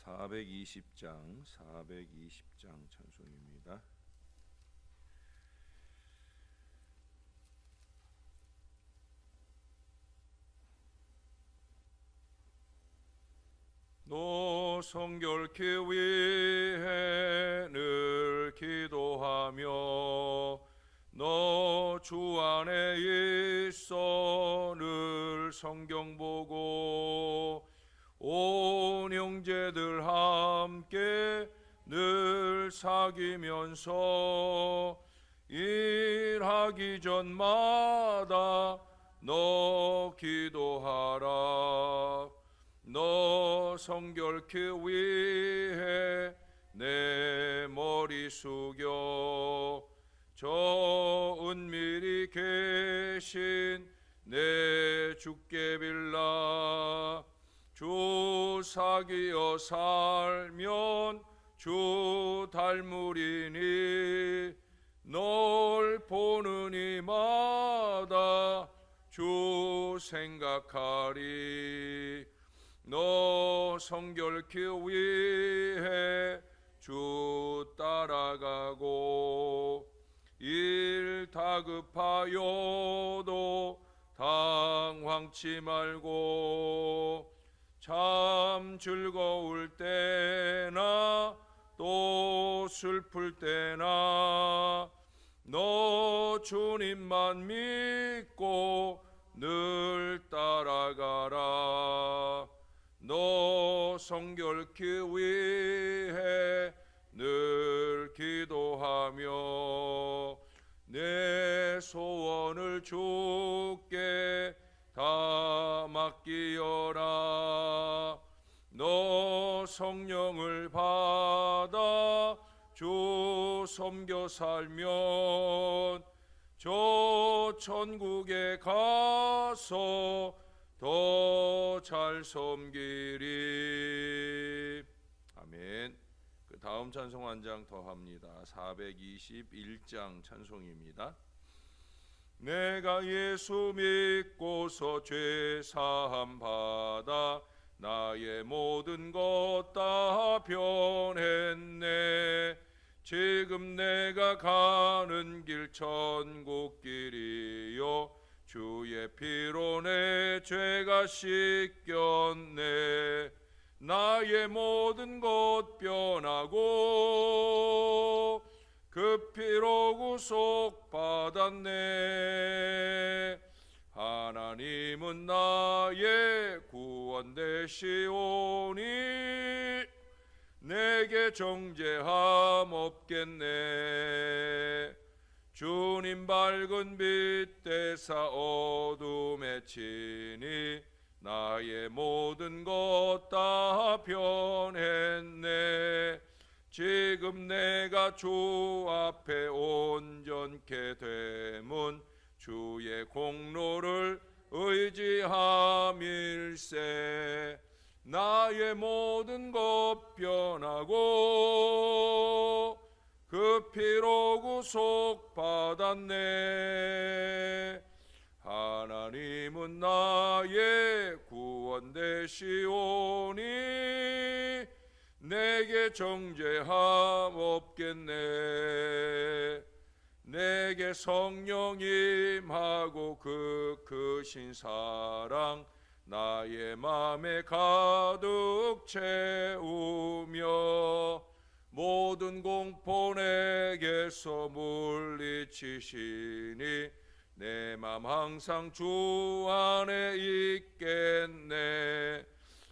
420장 찬송입니다. 너 성결케 위해 늘 기도하며 너 주 안에 있어 늘 성경 보고 온 형제들 함께 늘 사귀면서 일하기 전마다 너 기도하라. 너 성결케 위해 내 머리 숙여 저 은밀히 계신 내 주께 빌라. 주 사귀어 살면 주 닮으리니 널 보는 이마다 주 생각하리. 너 성결케 위해 주 따라가고 일 다급하여도 당황치 말고 참 즐거울 때나 또 슬플 때나 너 주님만 믿고 늘 따라가라. 너 성결케 위해 늘 기도하며 내 소원을 주께 다 맡기어라. 너 성령을 받아 주 섬겨 살면 저 천국에 가서 더 잘 섬기리. 아멘. 그 다음 찬송 한 장 더 합니다. 421장 찬송입니다. 내가 예수 믿고서 죄 사함 받아 나의 모든 것 다 변했네. 지금 내가 가는 길 천국 길이요 주의 피로 내 죄가 씻겼네. 나의 모든 것 변하고 그 피로 구속 받았네. 하나님은 나의 구원 되시오니 내게 정죄함 없겠네. 주님 밝은 빛 대사 어둠에 치니 나의 모든 것 다 변했네. 지금 내가 주 앞에 온전케 되문 주의 공로를 의지함일세. 나의 모든 것 변하고 그 피로 구속 받았네. 하나님은 나의 구원 되시오니 내게 정죄함 없겠네. 내게 성령 임하고 그 크신 사랑 나의 맘에 가득 채우며 모든 공포 내게서 물리치시니 내 맘 항상 주 안에 있겠네.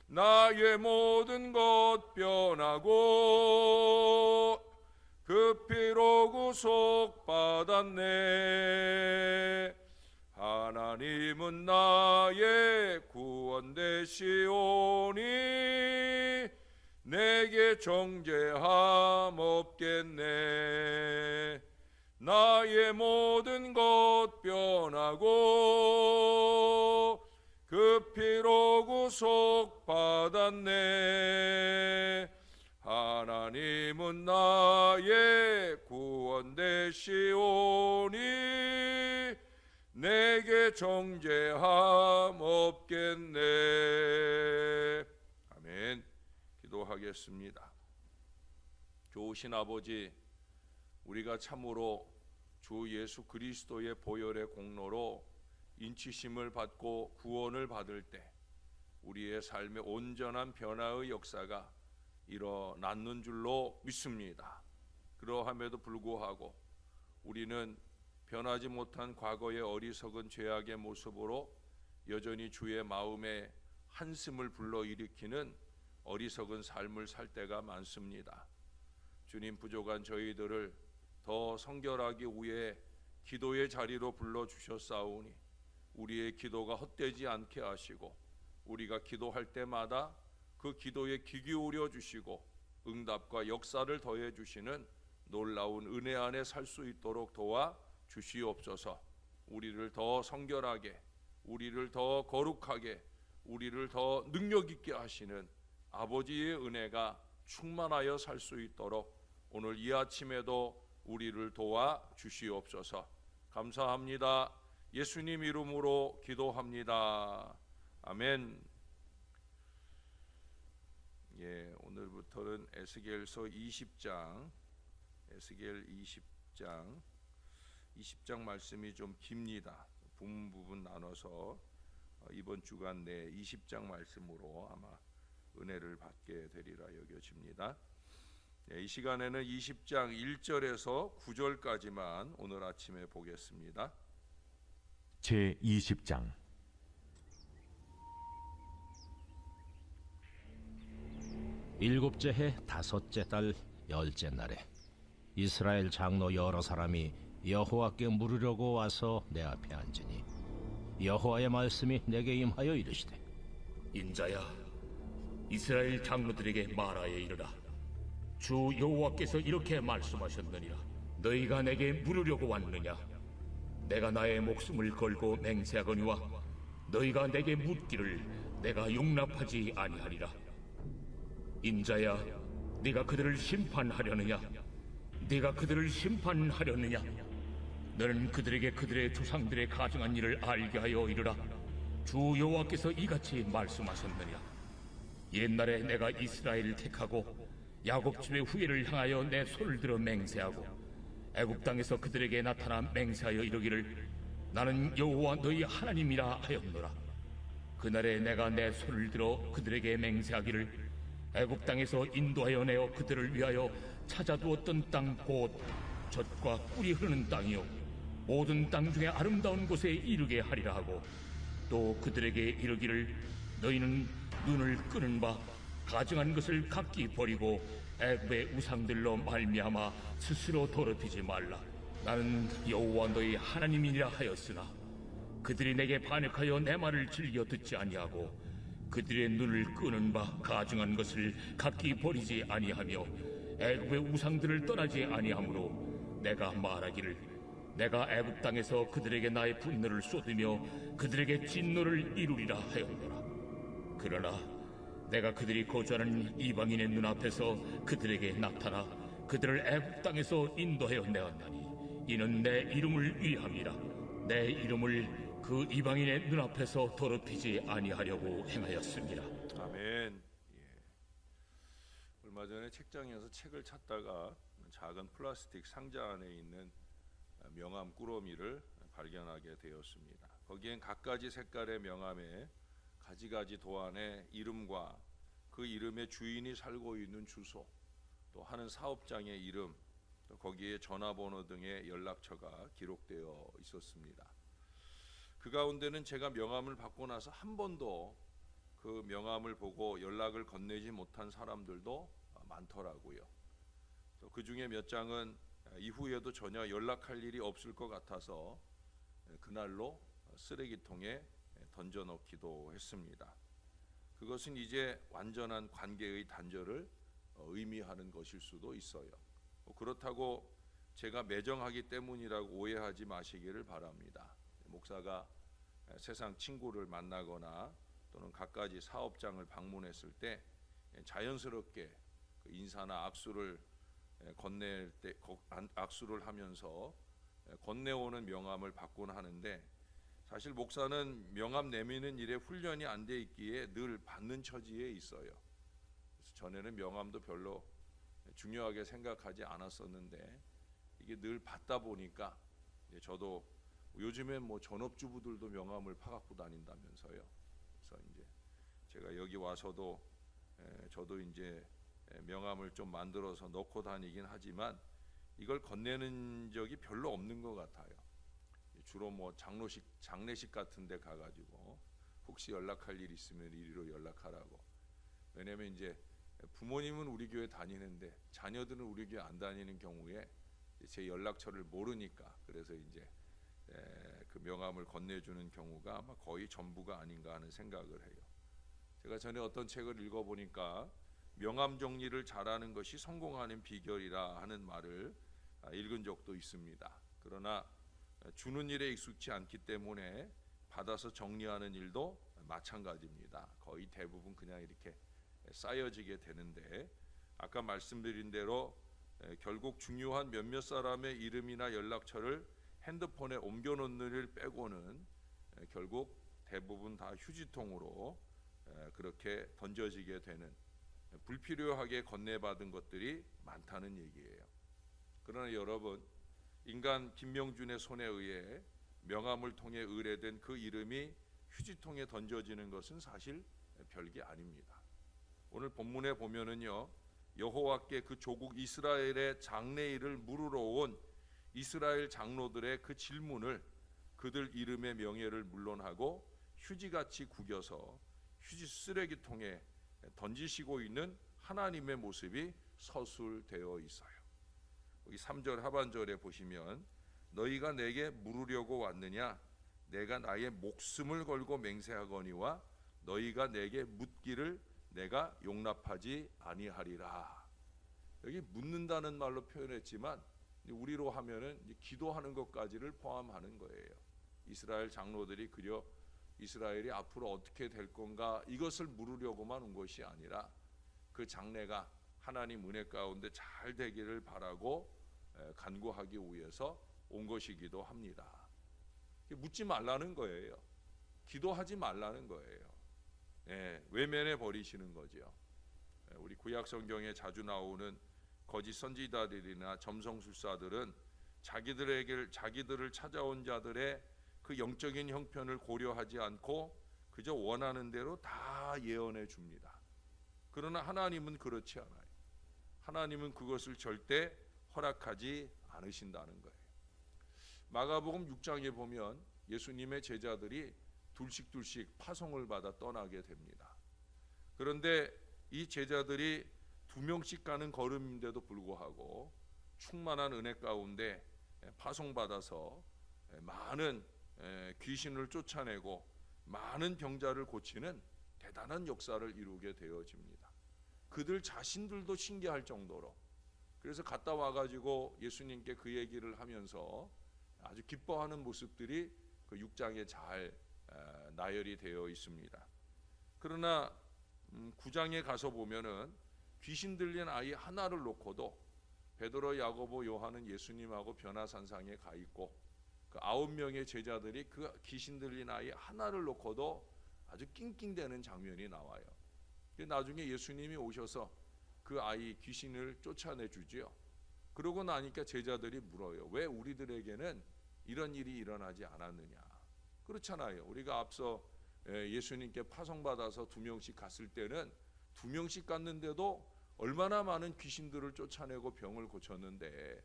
나의 모든 것 변하고 그 피로 구속 받았네. 하나님은 나의 구원 되시오니 내게 정죄함 없겠네. 나의 모든 것 변하고 그 피로 구속 받았네. 하나님은 나의 구원 되시오니 내게 정죄함 없겠네. 아멘. 기도하겠습니다. 좋으신 아버지, 우리가 참으로 주 예수 그리스도의 보혈의 공로로 인치심을 받고 구원을 받을 때 우리의 삶의 온전한 변화의 역사가 일어났는 줄로 믿습니다. 그러함에도 불구하고 우리는 변하지 못한 과거의 어리석은 죄악의 모습으로 여전히 주의 마음에 한숨을 불러일으키는 어리석은 삶을 살 때가 많습니다. 주님, 부족한 저희들을 더 성결하기 위해 기도의 자리로 불러주셨사오니 우리의 기도가 헛되지 않게 하시고 우리가 기도할 때마다 그 기도에 귀 기울여 주시고 응답과 역사를 더해 주시는 놀라운 은혜 안에 살 수 있도록 도와 주시옵소서. 우리를 더 성결하게, 우리를 더 거룩하게, 우리를 더 능력 있게 하시는 아버지의 은혜가 충만하여 살 수 있도록 오늘 이 아침에도 우리를 도와 주시옵소서. 감사합니다. 예수님 이름으로 기도합니다. 아멘. 오늘부터는 에스겔서 20장 말씀이 좀 깁니다. 부분 나눠서 이번 주간 내 20장 말씀으로 아마 은혜를 받게 되리라 여겨집니다. 이 시간에는 20장 1절에서 9절까지만 오늘 아침에 보겠습니다. 제 20장. 일곱째 해 다섯째 달 열째 날에 이스라엘 장로 여러 사람이 여호와께 물으려고 와서 내 앞에 앉으니 여호와의 말씀이 내게 임하여 이르시되, 인자야, 이스라엘 장로들에게 말하여 이르라. 주 여호와께서 이렇게 말씀하셨느니라. 너희가 내게 물으려고 왔느냐? 내가 나의 목숨을 걸고 맹세하거니와 너희가 내게 묻기를 내가 용납하지 아니하리라. 인자야, 네가 그들을 심판하려느냐? 네가 그들을 심판하려느냐? 너는 그들에게 그들의 조상들의 가증한 일을 알게 하여 이르라. 주 여호와께서 이같이 말씀하셨느니라. 옛날에 내가 이스라엘을 택하고 야곱 집의 후예를 향하여 내 손을 들어 맹세하고 애굽 땅에서 그들에게 나타나 맹세하여 이르기를 나는 여호와 너희 하나님이라 하였노라. 그날에 내가 내 손을 들어 그들에게 맹세하기를 애굽 땅에서 인도하여 내어 그들을 위하여 찾아두었던 땅 곧 젖과 꿀이 흐르는 땅이요 모든 땅 중에 아름다운 곳에 이르게 하리라 하고, 또 그들에게 이르기를 너희는 눈을 끄는 바 가증한 것을 각기 버리고 애굽의 우상들로 말미암아 스스로 더럽히지 말라. 나는 여호와 너희 하나님이니라 하였으나 그들이 내게 반역하여 내 말을 즐겨 듣지 아니하고 그들의 눈을 끄는 바 가증한 것을 각기 버리지 아니하며 애굽의 우상들을 떠나지 아니하므로 내가 말하기를 내가 애굽 땅에서 그들에게 나의 분노를 쏟으며 그들에게 진노를 이루리라 하였노라. 그러나 내가 그들이 거주하는 이방인의 눈앞에서 그들에게 나타나 그들을 애굽 땅에서 인도하여 내었나니 이는 내 이름을 위함이라. 내 이름을 그 이방인의 눈앞에서 더럽히지 아니하려고 행하였습니다. 아멘. 얼마 전에 책장에서 책을 찾다가 작은 플라스틱 상자 안에 있는 명함 꾸러미를 발견하게 되었습니다. 거기엔 갖가지 색깔의 명함에 가지가지 도안에 이름과 그 이름의 주인이 살고 있는 주소, 또 하는 사업장의 이름, 또 거기에 전화번호 등의 연락처가 기록되어 있었습니다. 그 가운데는 제가 명함을 받고 나서 한 번도 그 명함을 보고 연락을 건네지 못한 사람들도 많더라고요. 또 그 중에 몇 장은 이후에도 전혀 연락할 일이 없을 것 같아서 그날로 쓰레기통에 던져넣기도 했습니다. 그것은 이제 완전한 관계의 단절을 의미하는 것일 수도 있어요. 그렇다고 제가 매정하기 때문이라고 오해하지 마시기를 바랍니다. 목사가 세상 친구를 만나거나 또는 갖가지 사업장을 방문했을 때 자연스럽게 인사나 악수를 건넬 때 악수를 하면서 건네오는 명함을 받곤 하는데, 사실 목사는 명함 내미는 일에 훈련이 안 돼 있기에 늘 받는 처지에 있어요. 전에는 명함도 별로 중요하게 생각하지 않았었는데 이게 늘 받다 보니까 저도 요즘엔 뭐 전업주부들도 명함을 파갖고 다닌다면서요. 그래서 이제 제가 여기 와서도 저도 이제 명함을 좀 만들어서 넣고 다니긴 하지만 이걸 건네는 적이 별로 없는 것 같아요. 주로 뭐 장례식 같은 데 가가지고 혹시 연락할 일 있으면 이리로 연락하라고. 왜냐면 이제 부모님은 우리 교회 다니는데 자녀들은 우리 교회 안 다니는 경우에 제 연락처를 모르니까 그래서 이제 그 명함을 건네주는 경우가 아마 거의 전부가 아닌가 하는 생각을 해요. 제가 전에 어떤 책을 읽어보니까 명함 정리를 잘하는 것이 성공하는 비결이라 하는 말을 읽은 적도 있습니다. 그러나 주는 일에 익숙치 않기 때문에 받아서 정리하는 일도 마찬가지입니다. 거의 대부분 그냥 이렇게 쌓여지게 되는데 아까 말씀드린 대로 결국 중요한 몇몇 사람의 이름이나 연락처를 핸드폰에 옮겨놓는 일 빼고는 결국 대부분 다 휴지통으로 그렇게 던져지게 되는 불필요하게 건네받은 것들이 많다는 얘기예요. 그러나 여러분, 인간 김명준의 손에 의해 명함을 통해 의뢰된 그 이름이 휴지통에 던져지는 것은 사실 별게 아닙니다. 오늘 본문에 보면은요, 여호와께 그 조국 이스라엘의 장래일을 물으러 온 이스라엘 장로들의 그 질문을 그들 이름의 명예를 물론하고 휴지같이 구겨서 휴지 쓰레기통에 던지시고 있는 하나님의 모습이 서술되어 있어요. 여기 3절 하반절에 보시면 너희가 내게 물으려고 왔느냐 내가 나의 목숨을 걸고 맹세하거니와 너희가 내게 묻기를 내가 용납하지 아니하리라. 여기 묻는다는 말로 표현했지만 우리로 하면은 기도하는 것까지를 포함하는 거예요. 이스라엘 장로들이 그려 이스라엘이 앞으로 어떻게 될 건가 이것을 물으려고만 온 것이 아니라 그 장래가 하나님 은혜 가운데 잘 되기를 바라고 간구하기 위해서 온 것이기도 합니다. 묻지 말라는 거예요. 기도하지 말라는 거예요. 외면해 버리시는 거죠. 우리 구약 성경에 자주 나오는 거짓 선지자들이나 점성술사들은 자기들을 찾아온 자들의 그 영적인 형편을 고려하지 않고 그저 원하는 대로 다 예언해 줍니다. 그러나 하나님은 그렇지 않아요. 하나님은 그것을 절대 허락하지 않으신다는 거예요. 마가복음 6장에 보면 예수님의 제자들이 둘씩 파송을 받아 떠나게 됩니다. 그런데 이 제자들이 2명씩 가는 걸음인데도 불구하고 충만한 은혜 가운데 파송받아서 많은 귀신을 쫓아내고 많은 병자를 고치는 대단한 역사를 이루게 되어집니다. 그들 자신들도 신기할 정도로. 그래서 갔다 와가지고 예수님께 그 얘기를 하면서 아주 기뻐하는 모습들이 그 6장에 잘 나열이 되어 있습니다. 그러나 9장에 가서 보면은 귀신 들린 아이 하나를 놓고도 베드로, 야고보, 요한은 예수님하고 변화산상에 가 있고 그 9명의 제자들이 그 귀신 들린 아이 하나를 놓고도 아주 낑낑대는 장면이 나와요. 나중에 예수님이 오셔서 그 아이 귀신을 쫓아내 주지요. 그러고 나니까 제자들이 물어요. 왜 우리들에게는 이런 일이 일어나지 않았느냐. 그렇잖아요. 우리가 앞서 예수님께 파송받아서 2명씩 갔을 때는 2명씩 갔는데도 얼마나 많은 귀신들을 쫓아내고 병을 고쳤는데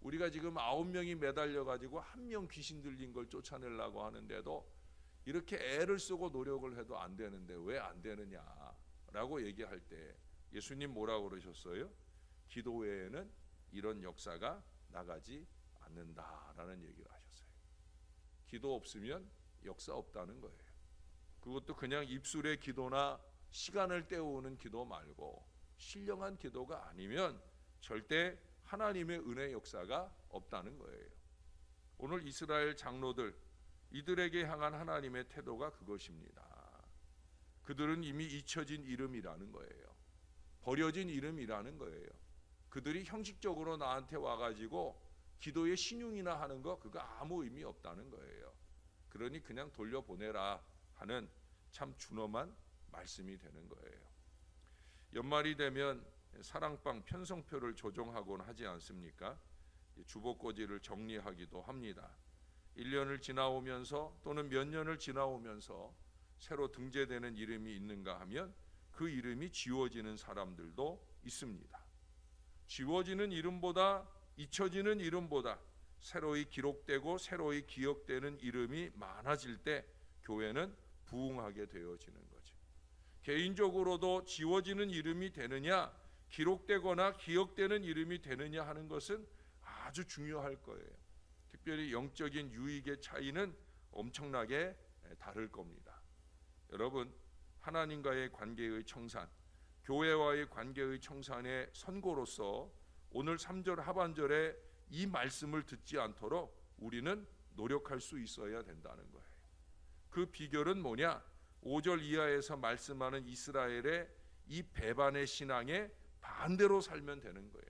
우리가 지금 9명이 매달려 가지고 1명 귀신 들린 걸 쫓아내려고 하는데도 이렇게 애를 쓰고 노력을 해도 안 되는데 왜 안 되느냐라고 얘기할 때 예수님 뭐라고 그러셨어요? 기도 외에는 이런 역사가 나가지 않는다라는 얘기를 하셨어요. 기도 없으면 역사 없다는 거예요. 그것도 그냥 입술의 기도나 시간을 때우는 기도 말고 신령한 기도가 아니면 절대 하나님의 은혜 역사가 없다는 거예요. 오늘 이스라엘 장로들 이들에게 향한 하나님의 태도가 그것입니다. 그들은 이미 잊혀진 이름이라는 거예요. 버려진 이름이라는 거예요. 그들이 형식적으로 나한테 와가지고 기도에 신용이나 하는 거 그거 아무 의미 없다는 거예요. 그러니 그냥 돌려보내라 하는 참 준엄한 말씀이 되는 거예요. 연말이 되면 사랑방 편성표를 조정하곤 하지 않습니까? 주보꽂이를 정리하기도 합니다. 1년을 지나오면서 또는 몇 년을 지나오면서 새로 등재되는 이름이 있는가 하면 그 이름이 지워지는 사람들도 있습니다. 지워지는 이름보다, 잊혀지는 이름보다 새로이 기록되고 새로이 기억되는 이름이 많아질 때 교회는 부흥하게 되어지는 거죠. 개인적으로도 지워지는 이름이 되느냐, 기록되거나 기억되는 이름이 되느냐 하는 것은 아주 중요할 거예요. 특별히 영적인 유익의 차이는 엄청나게 다를 겁니다. 여러분, 하나님과의 관계의 청산, 교회와의 관계의 청산의 선고로서 오늘 3절 하반절에 이 말씀을 듣지 않도록 우리는 노력할 수 있어야 된다는 거예요. 그 비결은 뭐냐? 5절 이하에서 말씀하는 이스라엘의 이 배반의 신앙에 반대로 살면 되는 거예요.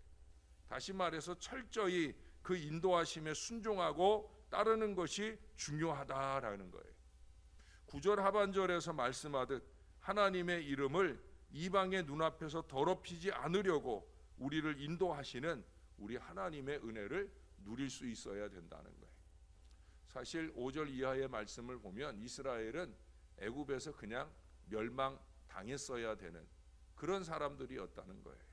다시 말해서 철저히 그 인도하심에 순종하고 따르는 것이 중요하다라는 거예요. 9절 하반절에서 말씀하듯 하나님의 이름을 이방의 눈앞에서 더럽히지 않으려고 우리를 인도하시는 우리 하나님의 은혜를 누릴 수 있어야 된다는 거예요. 사실 5절 이하의 말씀을 보면 이스라엘은 애굽에서 그냥 멸망당했어야 되는 그런 사람들이었다는 거예요.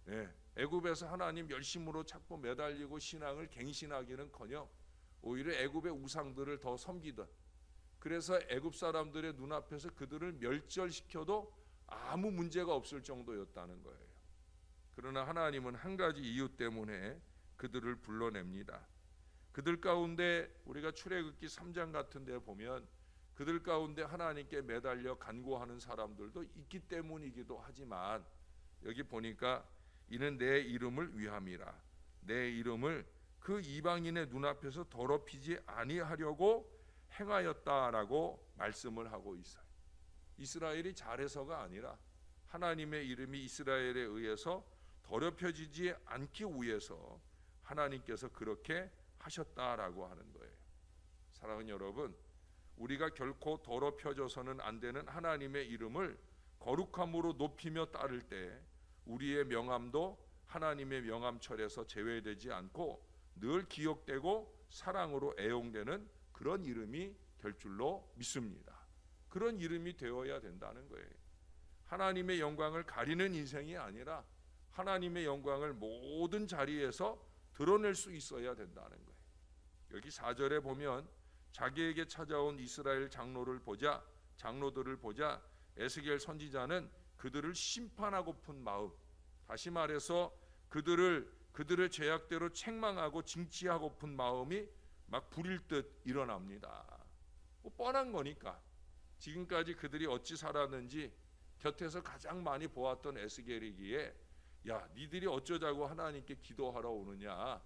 네, 애굽에서 하나님 열심으로 찾고 매달리고 신앙을 갱신하기는커녕 오히려 애굽의 우상들을 더 섬기던, 그래서 애굽 사람들의 눈앞에서 그들을 멸절시켜도 아무 문제가 없을 정도였다는 거예요. 그러나 하나님은 한 가지 이유 때문에 그들을 불러냅니다. 그들 가운데 우리가 출애굽기 3장 같은 데 보면 그들 가운데 하나님께 매달려 간구하는 사람들도 있기 때문이기도 하지만, 여기 보니까 이는 내 이름을 위함이라, 내 이름을 그 이방인의 눈앞에서 더럽히지 아니하려고 행하였다라고 말씀을 하고 있어요. 이스라엘이 잘해서가 아니라 하나님의 이름이 이스라엘에 의해서 더럽혀지지 않기 위해서 하나님께서 그렇게 하셨다라고 하는 거예요. 사랑하는 여러분, 우리가 결코 더럽혀져서는 안 되는 하나님의 이름을 거룩함으로 높이며 따를 때 우리의 명함도 하나님의 명함철에서 제외되지 않고 늘 기억되고 사랑으로 애용되는 그런 이름이 될 줄로 믿습니다. 그런 이름이 되어야 된다는 거예요. 하나님의 영광을 가리는 인생이 아니라 하나님의 영광을 모든 자리에서 드러낼 수 있어야 된다는 거예요. 여기 4절에 보면 자기에게 찾아온 이스라엘 장로들을 보자 에스겔 선지자는 그들을 심판하고픈 마음, 다시 말해서 그들의 죄악대로 책망하고 징치하고픈 마음이 막 불일 듯 일어납니다. 뻔한 거니까. 지금까지 그들이 어찌 살았는지 곁에서 가장 많이 보았던 에스겔이기에, 야, 니들이 어쩌자고 하나님께 기도하러 오느냐,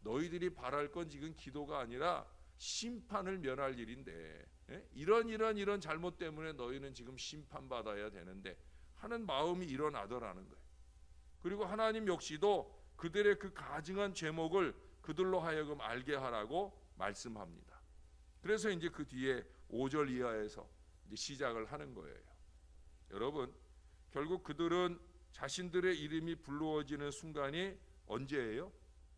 너희들이 바랄 건 지금 기도가 아니라 심판을 면할 일인데, 이런 잘못 때문에 너희는 지금 심판받아야 되는데 하는 마음이 일어나더라는 거예요. 그리고 하나님 역시도 그들의 그 가증한 죄목을 그들로 하여금 알게 하라고 말씀합니다. 그래서 이제 그 뒤에 5절 이하에서 이제 시작을 하는 거예요. 여러분, 결국 그들은 자신들의 이름이 불러워지는 순간이 언제예요?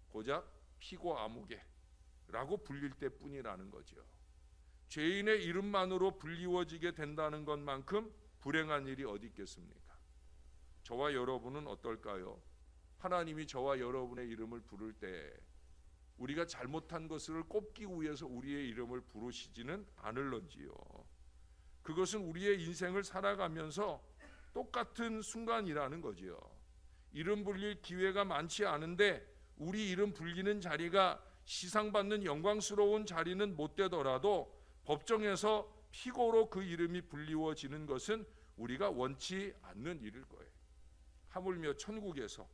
고작 피고 아무개라고 불릴 때뿐이라는 거죠. 죄인의 이름만으로 불리워지게 된다는 것만큼 불행한 일이 어디 있겠습니까? 저와 여러분은 어떨까요? 하나님이 저와 여러분의 이름을 부를 때 우리가 잘못한 것을 꼽기 위해서 우리의 이름을 부르시지는 않을런지요. 그것은 우리의 인생을 살아가면서 똑같은 순간이라는 거지요. 이름 불릴 기회가 많지 않은데 우리 이름 불리는 자리가 시상받는 영광스러운 자리는 못 되더라도 법정에서 피고로 그 이름이 불리워지는 것은 우리가 원치 않는 일일 거예요. 하물며 천국에서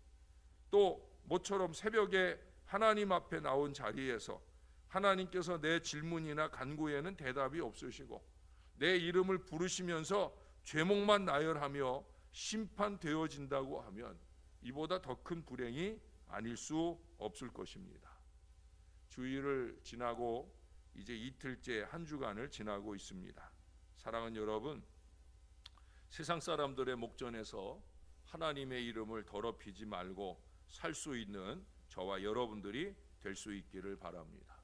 또 모처럼 새벽에 하나님 앞에 나온 자리에서 하나님께서 내 질문이나 간구에는 대답이 없으시고 내 이름을 부르시면서 죄목만 나열하며 심판되어진다고 하면 이보다 더 큰 불행이 아닐 수 없을 것입니다. 주일을 지나고 이제 이틀째 한 주간을 지나고 있습니다. 사랑하는 여러분, 세상 사람들의 목전에서 하나님의 이름을 더럽히지 말고 살 수 있는 저와 여러분들이 될 수 있기를 바랍니다.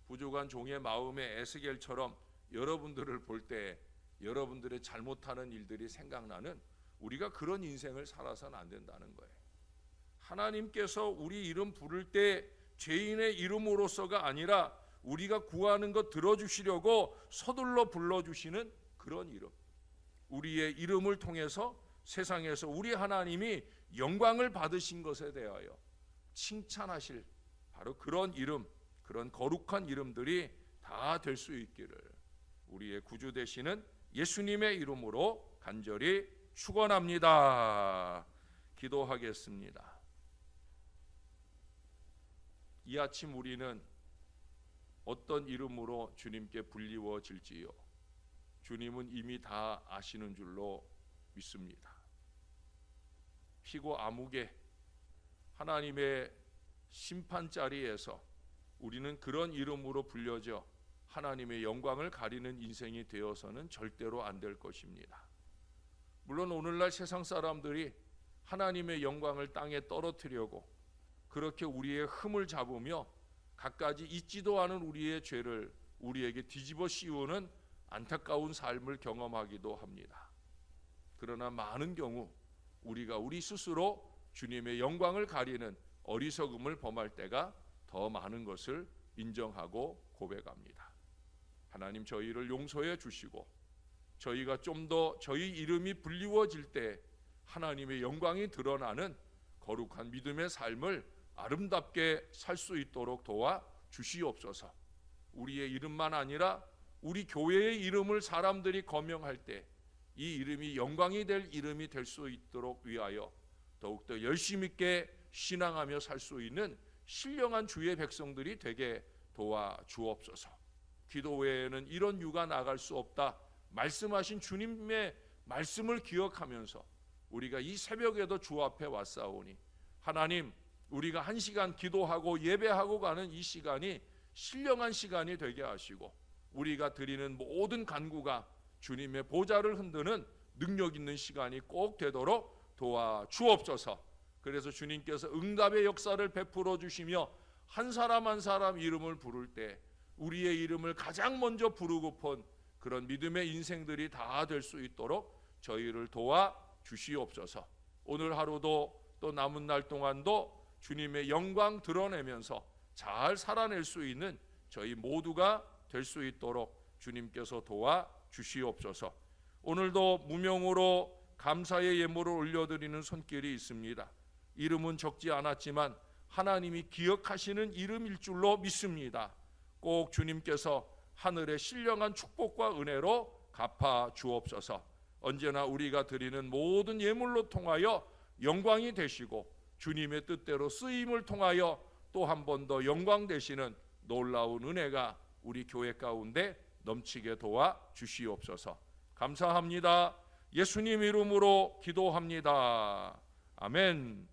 부족한 종의 마음의 에스겔처럼 여러분들을 볼 때 여러분들의 잘못하는 일들이 생각나는 우리가 그런 인생을 살아서는 안 된다는 거예요. 하나님께서 우리 이름 부를 때 죄인의 이름으로서가 아니라 우리가 구하는 것 들어주시려고 서둘러 불러주시는 그런 이름, 우리의 이름을 통해서 세상에서 우리 하나님이 영광을 받으신 것에 대하여 칭찬하실 바로 그런 이름, 그런 거룩한 이름들이 다 될 수 있기를 우리의 구주 되시는 예수님의 이름으로 간절히 축원합니다. 기도하겠습니다. 이 아침 우리는 어떤 이름으로 주님께 불리워질지요, 주님은 이미 다 아시는 줄로 믿습니다. 피고 암흑의 하나님의 심판 자리에서 우리는 그런 이름으로 불려져 하나님의 영광을 가리는 인생이 되어서는 절대로 안 될 것입니다. 물론 오늘날 세상 사람들이 하나님의 영광을 땅에 떨어뜨리려고 그렇게 우리의 흠을 잡으며 갖가지 잊지도 않은 우리의 죄를 우리에게 뒤집어 씌우는 안타까운 삶을 경험하기도 합니다. 그러나 많은 경우 우리가 우리 스스로 주님의 영광을 가리는 어리석음을 범할 때가 더 많은 것을 인정하고 고백합니다. 하나님, 저희를 용서해 주시고 저희가 좀 더 저희 이름이 불리워질 때 하나님의 영광이 드러나는 거룩한 믿음의 삶을 아름답게 살 수 있도록 도와 주시옵소서. 우리의 이름만 아니라 우리 교회의 이름을 사람들이 거명할 때 이 이름이 영광이 될 이름이 될 수 있도록 위하여 더욱더 열심 있게 신앙하며 살 수 있는 신령한 주의 백성들이 되게 도와 주옵소서. 기도 외에는 이런 유가 나갈 수 없다 말씀하신 주님의 말씀을 기억하면서 우리가 이 새벽에도 주 앞에 왔사오니 하나님, 우리가 한 시간 기도하고 예배하고 가는 이 시간이 신령한 시간이 되게 하시고 우리가 드리는 모든 간구가 주님의 보좌를 흔드는 능력 있는 시간이 꼭 되도록 도와 주옵소서. 그래서 주님께서 응답의 역사를 베풀어 주시며 한 사람 한 사람 이름을 부를 때 우리의 이름을 가장 먼저 부르고픈 그런 믿음의 인생들이 다 될 수 있도록 저희를 도와 주시옵소서. 오늘 하루도 또 남은 날 동안도 주님의 영광 드러내면서 잘 살아낼 수 있는 저희 모두가 될 수 있도록 주님께서 도와 주시옵소서. 오늘도 무명으로 감사의 예물을 올려드리는 손길이 있습니다. 이름은 적지 않았지만 하나님이 기억하시는 이름일 줄로 믿습니다. 꼭 주님께서 하늘의 신령한 축복과 은혜로 갚아 주옵소서. 언제나 우리가 드리는 모든 예물로 통하여 영광이 되시고 주님의 뜻대로 쓰임을 통하여 또 한 번 더 영광 되시는 놀라운 은혜가 우리 교회 가운데 넘치게 도와 주시옵소서. 감사합니다. 예수님 이름으로 기도합니다. 아멘.